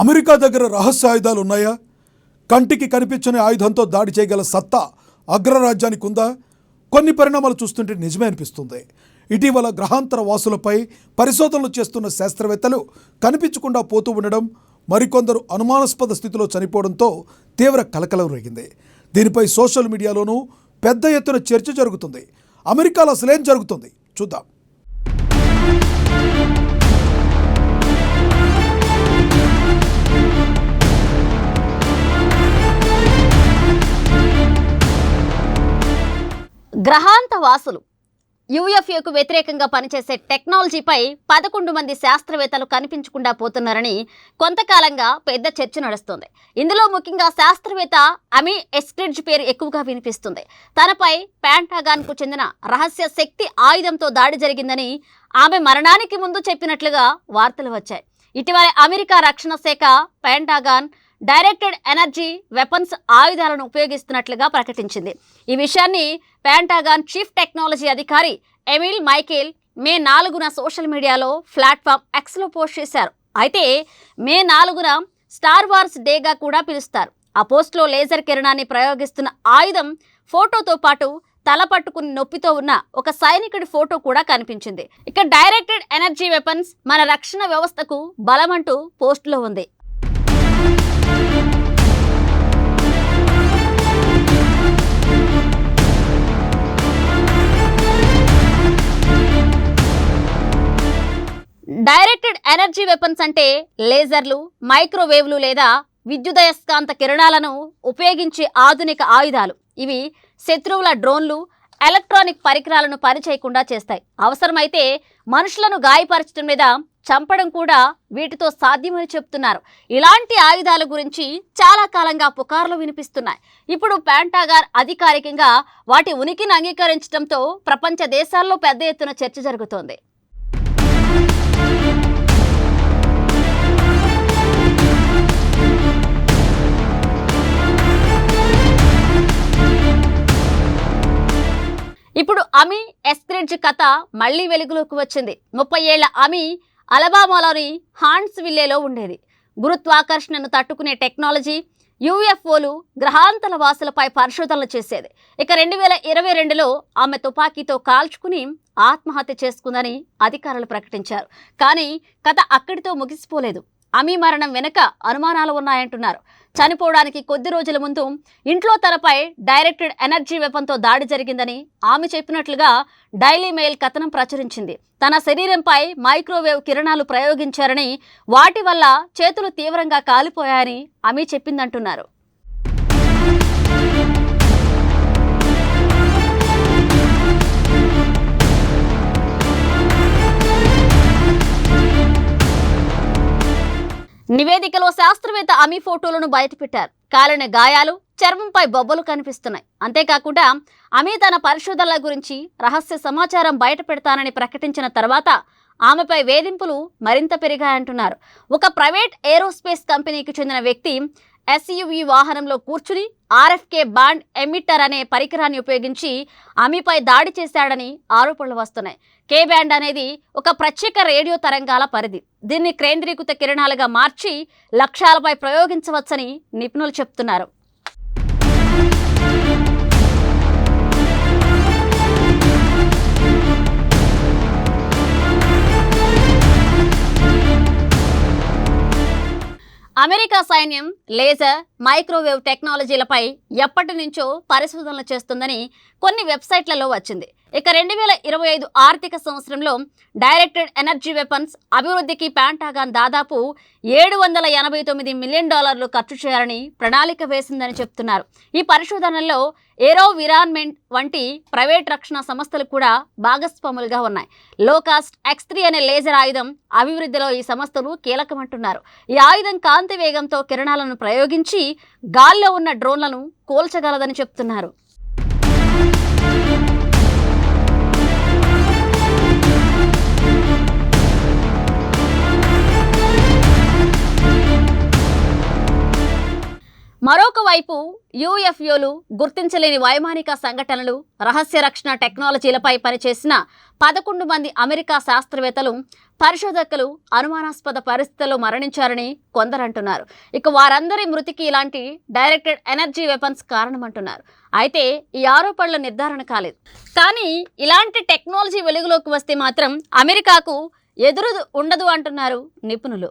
America దగ్గర రహస్య ఆయుధాలు ఉన్నాయా? కంటికి కనిపించని ఆయుధంతో దాడి చేయగల సత్తా అగ్రరాజ్యానికి ఉందా? కొన్ని పరిణామాలు చూస్తుంటే నిజమే అనిపిస్తుంది. ఇటీవల గ్రహాంతర వాసులపై పరిశోధనలు చేస్తున్న శాస్త్రవేత్తలు కనిపించకుండా పోతూ ఉండడం, మరికొందరు అనుమానాస్పద స్థితిలో చనిపోవడంతో తీవ్ర కలకలం రేగింది. దీనిపై సోషల్ మీడియాలోనూ పెద్ద ఎత్తున చర్చ జరుగుతుంది. అమెరికాలో అసలేం జరుగుతుంది చూద్దాం. గ్రహాంత వాసులు యూఎఫ్ఏకు వ్యతిరేకంగా పనిచేసే టెక్నాలజీపై 11 మంది శాస్త్రవేత్తలు కనిపించకుండా పోతున్నారని కొంతకాలంగా పెద్ద చర్చ నడుస్తుంది. ఇందులో ముఖ్యంగా శాస్త్రవేత్త అమీ ఎస్క్రిడ్జ్ పేరు ఎక్కువగా వినిపిస్తుంది. తనపై పెంటగాన్కు చెందిన రహస్య శక్తి ఆయుధంతో దాడి జరిగిందని ఆమె మరణానికి ముందు చెప్పినట్లుగా వార్తలు వచ్చాయి. ఇటీవల అమెరికా రక్షణ శాఖ పెంటగాన్ డైరెక్టెడ్ ఎనర్జీ వెపన్స్ ఆయుధాలను ఉపయోగిస్తున్నట్లుగా ప్రకటించింది. ఈ విషయాన్ని పెంటగాన్ చీఫ్ టెక్నాలజీ అధికారి ఎమిల్ మైకేల్ మే 4న సోషల్ మీడియాలో ప్లాట్ఫామ్ ఎక్స్లో పోస్ట్ చేశారు. అయితే మే 4న స్టార్ వార్స్ డేగా కూడా పిలుస్తారు. ఆ పోస్ట్లో లేజర్ కిరణాన్ని ప్రయోగిస్తున్న ఆయుధం ఫోటోతో పాటు తల పట్టుకుని నొప్పితో ఉన్న ఒక సైనికుడి ఫోటో కూడా కనిపించింది. ఇక డైరెక్టెడ్ ఎనర్జీ వెపన్స్ మన రక్షణ వ్యవస్థకు బలమంటూ పోస్టులో ఉంది. డైరెక్టెడ్ ఎనర్జీ వెపన్స్ అంటే లేజర్లు, మైక్రోవేవ్లు లేదా విద్యుదయస్కాంత కిరణాలను ఉపయోగించే ఆధునిక ఆయుధాలు. ఇవి శత్రువుల డ్రోన్లు, ఎలక్ట్రానిక్ పరికరాలను పనిచేయకుండా చేస్తాయి. అవసరమైతే మనుషులను గాయపరచడం లేదా చంపడం కూడా వీటితో సాధ్యమని చెప్తున్నారు. ఇలాంటి ఆయుధాల గురించి చాలా కాలంగా పుకార్లు వినిపిస్తున్నాయి. ఇప్పుడు పెంటగాన్ అధికారికంగా వాటి ఉనికిని అంగీకరించడంతో ప్రపంచ దేశాల్లో పెద్ద ఎత్తున చర్చ జరుగుతోంది. ఇప్పుడు అమీ ఎస్క్రిడ్జ్ కథ మళ్లీ వెలుగులోకి వచ్చింది. 30 ఏళ్ల అమీ అలబామాలోని హాంట్స్విల్లేలో ఉండేది. గురుత్వాకర్షణను తట్టుకునే టెక్నాలజీ, యూఎఫ్ఓలు, గ్రహాంతర వాసులపై పరిశోధనలు చేసేది. ఇక 2022లో ఆమె తుపాకీతో కాల్చుకుని ఆత్మహత్య చేసుకుందని అధికారులు ప్రకటించారు. కానీ కథ అక్కడితో ముగిసిపోలేదు. అమీ మరణం వెనుక అనుమానాలు ఉన్నాయంటున్నారు. చనిపోవడానికి కొద్ది రోజుల ముందు ఇంట్లో తనపై డైరెక్టెడ్ ఎనర్జీ వెపన్తో దాడి జరిగిందని ఆమె చెప్పినట్లుగా డైలీ మెయిల్ కథనం ప్రచురించింది. తన శరీరంపై మైక్రోవేవ్ కిరణాలు ప్రయోగించారని, వాటి వల్ల చేతులు తీవ్రంగా కాలిపోయాయని ఆమె చెప్పిందంటున్నారు. నివేదికలో శాస్త్రవేత్త అమీ ఫోటోలను బయటపెట్టారు. కాలిన గాయాలు, చర్మంపై బొబ్బలు కనిపిస్తున్నాయి. అంతేకాకుండా అమీ తన పరిశోధనల గురించి రహస్య సమాచారం బయట పెడతానని ప్రకటించిన తర్వాత ఆమెపై వేధింపులు మరింత పెరిగాయంటున్నారు. ఒక ప్రైవేట్ ఏరోస్పేస్ కంపెనీకి చెందిన వ్యక్తి ఎస్యూవీ వాహనంలో కూర్చుని ఆర్ఎఫ్కే బ్యాండ్ ఎమిటర్ అనే పరికరాన్ని ఉపయోగించి అమీపై దాడి చేశాడని ఆరోపణలు వస్తున్నాయి. కే బ్యాండ్ అనేది ఒక ప్రత్యేక రేడియో తరంగాల పరిధి. దీన్ని కేంద్రీకృత కిరణాలుగా మార్చి లక్ష్యాలపై ప్రయోగించవచ్చని నిపుణులు చెప్తున్నారు. అమెరికా సైన్యం లేజర్, మైక్రోవేవ్ టెక్నాలజీలపై ఎప్పటి నుంచో పరిశోధనలు చేస్తుందని కొన్ని వెబ్సైట్లలో వచ్చింది. ఇక 2025 ఆర్థిక సంవత్సరంలో డైరెక్టెడ్ ఎనర్జీ వెపన్స్ అభివృద్ధికి పెంటగాన్ దాదాపు $789 మిలియన్ ఖర్చు చేయాలని ప్రణాళిక వేసిందని చెప్తున్నారు. ఈ పరిశోధనల్లో ఏరోవిరాన్మెంట్ వంటి ప్రైవేట్ రక్షణ సంస్థలు కూడా భాగస్వాములుగా ఉన్నాయి. లో కాస్ట్ X3 అనే లేజర్ ఆయుధం అభివృద్ధిలో ఈ సంస్థలు కీలకమంటున్నారు. ఈ ఆయుధం కాంతి వేగంతో కిరణాలను ప్రయోగించి గాల్లో ఉన్న డ్రోన్లను కూల్చగలదని చెప్తున్నారు. మరొక వైపు యూఎఫ్ఓలు, గుర్తించలేని వైమానిక సంఘటనలు, రహస్య రక్షణ టెక్నాలజీలపై పనిచేసిన 11 మంది అమెరికా శాస్త్రవేత్తలు పరిశోధకులు అనుమానాస్పద పరిస్థితుల్లో మరణించారని కొందరంటున్నారు. ఇక వారందరి మృతికి ఇలాంటి డైరెక్టెడ్ ఎనర్జీ వెపన్స్ కారణమంటున్నారు. అయితే ఈ ఆరోపణలు నిర్ధారణ కాలేదు. కానీ ఇలాంటి టెక్నాలజీ వెలుగులోకి వస్తే మాత్రం అమెరికాకు ఎదురు ఉండదు అంటున్నారు నిపుణులు.